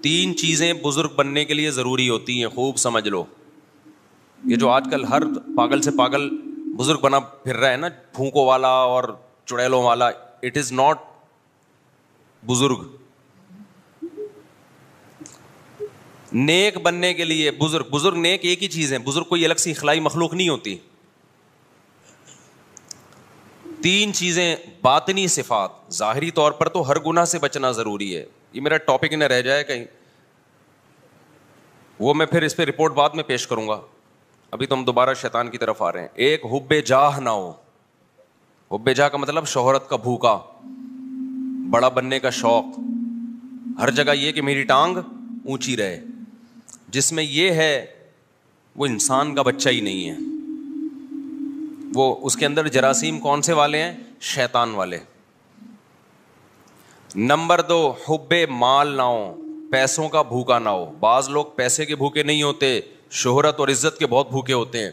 3 چیزیں بزرگ بننے کے لیے ضروری ہوتی ہیں, خوب سمجھ لو. یہ جو آج کل ہر پاگل سے پاگل بزرگ بنا پھر رہا ہے نا, پھونکوں والا اور چڑیلوں والا, اٹ از ناٹ بزرگ. نیک بننے کے لیے بزرگ نیک ایک ہی چیز ہے. بزرگ کوئی الگ سی اخلاقی مخلوق نہیں ہوتی. 3 چیزیں باطنی صفات. ظاہری طور پر تو ہر گناہ سے بچنا ضروری ہے, یہ میرا ٹاپک نہ رہ جائے کہیں, وہ میں پھر اس پہ رپورٹ بعد میں پیش کروں گا. ابھی تو ہم دوبارہ شیطان کی طرف آ رہے ہیں. ایک حب جاہ نہ ہو. حب جاہ کا مطلب شہرت کا بھوکا, بڑا بننے کا شوق, ہر جگہ یہ کہ میری ٹانگ اونچی رہے. جس میں یہ ہے وہ انسان کا بچہ ہی نہیں ہے. وہ اس کے اندر جراثیم کون سے والے ہیں؟ شیطان والے. نمبر 2, حب مال نہ ہو, پیسوں کا بھوکا نہ ہو. بعض لوگ پیسے کے بھوکے نہیں ہوتے, شہرت اور عزت کے بہت بھوکے ہوتے ہیں.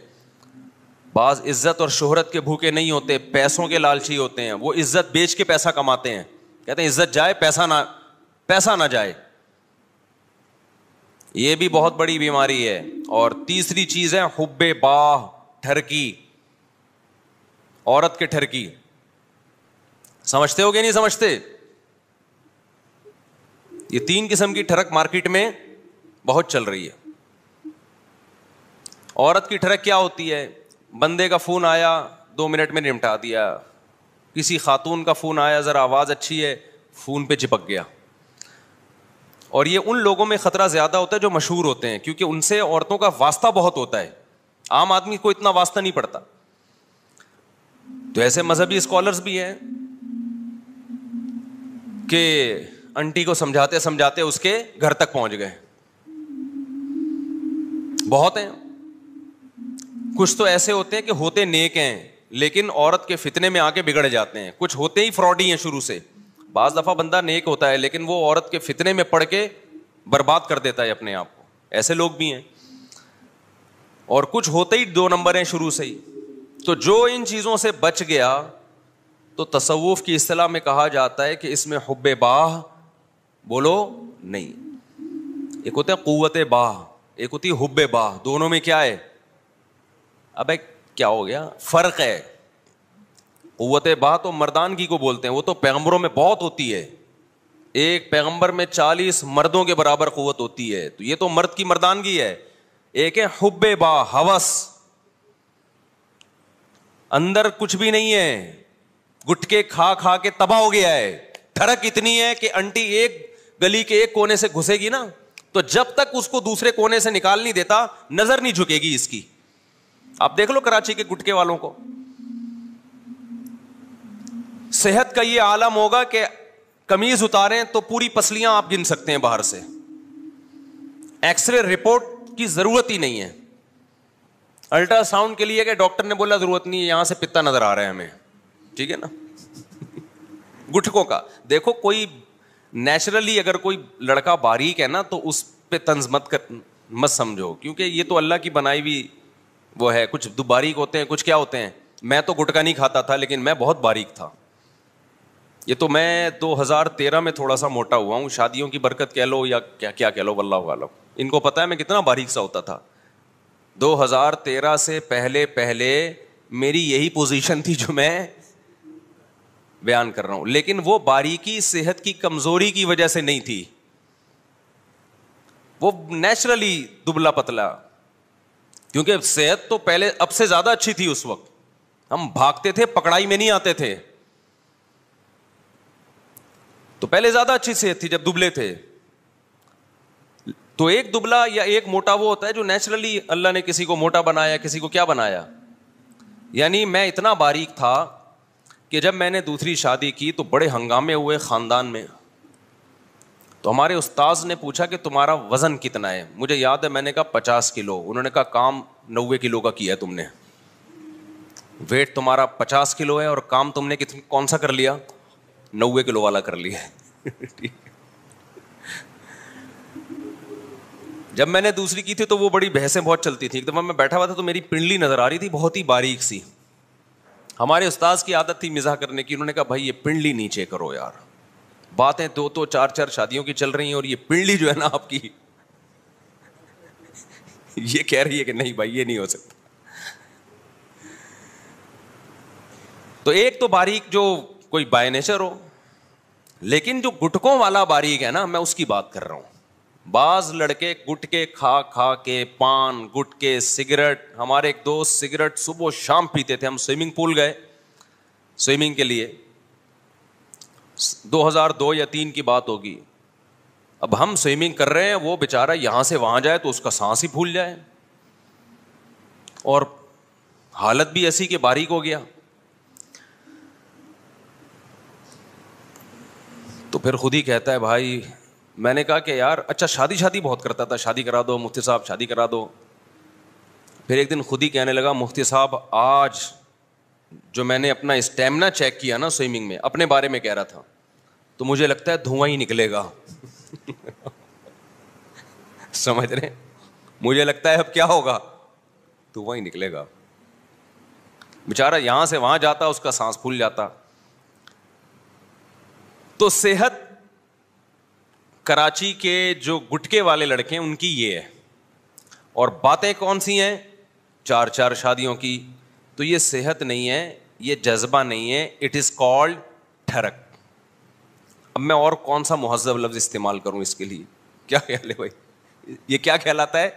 بعض عزت اور شہرت کے بھوکے نہیں ہوتے, پیسوں کے لالچی ہوتے ہیں. وہ عزت بیچ کے پیسہ کماتے ہیں, کہتے ہیں عزت جائے پیسہ نہ جائے. یہ بھی بہت بڑی بیماری ہے. اور تیسری چیز ہے حب باہ, ٹھرکی, عورت کے ٹھرکی. سمجھتے ہو کہ نہیں سمجھتے؟ یہ 3 قسم کی ٹھڑک مارکیٹ میں بہت چل رہی ہے. عورت کی ٹھڑک کیا ہوتی ہے؟ بندے کا فون آیا 2 منٹ میں نمٹا دیا. کسی خاتون کا فون آیا, ذرا آواز اچھی ہے, فون پہ چپک گیا. اور یہ ان لوگوں میں خطرہ زیادہ ہوتا ہے جو مشہور ہوتے ہیں, کیونکہ ان سے عورتوں کا واسطہ بہت ہوتا ہے. عام آدمی کو اتنا واسطہ نہیں پڑتا. تو ایسے مذہبی اسکالرز بھی ہیں کہ انٹی کو سمجھاتے سمجھاتے اس کے گھر تک پہنچ گئے. بہت ہیں. کچھ تو ایسے ہوتے ہیں کہ ہوتے نیک ہیں لیکن عورت کے فتنے میں آ کے بگڑ جاتے ہیں. کچھ ہوتے ہی فراڈی ہیں شروع سے. بعض دفعہ بندہ نیک ہوتا ہے لیکن وہ عورت کے فتنے میں پڑ کے برباد کر دیتا ہے اپنے آپ کو. ایسے لوگ بھی ہیں. اور کچھ ہوتے ہی 2 نمبر ہیں شروع سے ہی. تو جو ان چیزوں سے بچ گیا تو تصوف کی اصطلاح میں کہا جاتا ہے کہ اس میں حب باہ بولو نہیں. ایک ہوتا ہے قوت باہ, ایک ہوتی ہے حب باہ. دونوں میں کیا ہے؟ ابے کیا ہو گیا؟ فرق ہے. قوت باہ تو مردانگی کو بولتے ہیں, وہ تو پیغمبروں میں بہت ہوتی ہے. ایک پیغمبر میں 40 مردوں کے برابر قوت ہوتی ہے. تو یہ تو مرد کی مردانگی ہے. ایک ہے حب باہ, ہوس. اندر کچھ بھی نہیں ہے, گٹکے کھا کھا کے تباہ ہو گیا ہے. ٹھڑک اتنی ہے کہ انٹی ایک گلی کے ایک کونے سے گھسے گی نا, تو جب تک اس کو دوسرے کونے سے نکال نہیں دیتا نظر نہیں جھکے گی اس کی. آپ دیکھ لو کراچی کے گٹکے والوں کو. صحت کا یہ عالم ہوگا کہ قمیض اتاریں تو پوری پسلیاں آپ گن سکتے ہیں باہر سے. ایکس رے رپورٹ کی ضرورت ہی نہیں ہے. الٹرا ساؤنڈ کے لیے کہ ڈاکٹر نے بولا ضرورت نہیں ہے, یہاں سے پتا نظر آ رہا ہے ہمیں. ٹھیک ہے نا. گٹکوں کا دیکھو, کوئی نیچرلی اگر کوئی لڑکا باریک ہے نا تو اس پہ طنز مت سمجھو, کیونکہ یہ تو اللہ کی بنائی ہوئی وہ ہے. کچھ باریک ہوتے ہیں, کچھ کیا ہوتے ہیں. میں تو گٹکا نہیں کھاتا تھا لیکن میں بہت باریک تھا. یہ تو میں 2013 میں تھوڑا سا موٹا ہوا ہوں. شادیوں کی برکت کہہ لو یا کیا کہہ لو, واللہ عالم. ان کو پتا ہے میں کتنا باریک سا ہوتا تھا. 2013 سے پہلے میری یہی پوزیشن تھی جو میں بیان کر رہا ہوں. لیکن وہ باریکی صحت کی کمزوری کی وجہ سے نہیں تھی, وہ نیچرلی دبلا پتلا. کیونکہ صحت تو پہلے اب سے زیادہ اچھی تھی اس وقت. ہم بھاگتے تھے, پکڑائی میں نہیں آتے تھے. تو پہلے زیادہ اچھی صحت تھی جب دبلے تھے. تو ایک دبلا یا ایک موٹا وہ ہوتا ہے جو نیچرلی اللہ نے کسی کو موٹا بنایا, کسی کو کیا بنایا. یعنی میں اتنا باریک تھا کہ جب میں نے دوسری شادی کی تو بڑے ہنگامے ہوئے خاندان میں. تو ہمارے استاذ نے پوچھا کہ تمہارا وزن کتنا ہے. مجھے یاد ہے میں نے کہا 50 کلو. انہوں نے کہا کام 90 کلو کا کیا ہے تم نے. ویٹ تمہارا 50 کلو ہے اور کام تم نے کون سا کر لیا؟ 90 کلو والا کر لیا. جب میں نے دوسری کی تھی تو وہ بڑی بحثیں بہت چلتی تھی. ایک دفعہ میں بیٹھا ہوا تھا تو میری پنڈلی نظر آ رہی تھی بہت ہی باریک سی. ہمارے استاذ کی عادت تھی مزاح کرنے کی. انہوں نے کہا بھائی یہ پنڈلی نیچے کرو یار, باتیں 2 4 شادیوں کی چل رہی ہیں اور یہ پنڈلی جو ہے نا آپ کی یہ کہہ رہی ہے کہ نہیں بھائی یہ نہیں ہو سکتا. تو ایک تو باریک جو کوئی بائی نیچر ہو, لیکن جو گٹکوں والا باریک ہے نا, میں اس کی بات کر رہا ہوں. بعض لڑکے گٹکے کھا کھا کے, پان گٹکے سگریٹ, ہمارے ایک دوست سگریٹ صبح و شام پیتے تھے. ہم سوئمنگ پول گئے سوئمنگ کے لیے, 2002 یا 2003 کی بات ہوگی. اب ہم سوئمنگ کر رہے ہیں, وہ بیچارہ یہاں سے وہاں جائے تو اس کا سانس ہی پھول جائے, اور حالت بھی ایسی کہ باریک ہو گیا. تو پھر خود ہی کہتا ہے بھائی, میں نے کہا کہ یار اچھا شادی بہت کرتا تھا, شادی کرا دو مفتی صاحب, شادی کرا دو. پھر ایک دن خود ہی کہنے لگا, مفتی صاحب آج جو میں نے اپنا اسٹیمنا چیک کیا نا سوئمنگ میں, اپنے بارے میں کہہ رہا تھا, تو مجھے لگتا ہے دھواں ہی نکلے گا. سمجھ رہے, مجھے لگتا ہے اب کیا ہوگا, دھواں ہی نکلے گا. بیچارہ یہاں سے وہاں جاتا, اس کا سانس پھول جاتا. تو صحت کراچی کے جو گٹکے والے لڑکے ہیں ان کی یہ ہے, اور باتیں کون سی ہیں, 4 شادیوں کی. تو یہ صحت نہیں ہے, یہ جذبہ نہیں ہے, اٹ از کالڈ ٹھرک. اب میں اور کون سا مہذب لفظ استعمال کروں اس کے لیے, کیا خیال ہے بھائی, یہ کیا کہلاتا ہے؟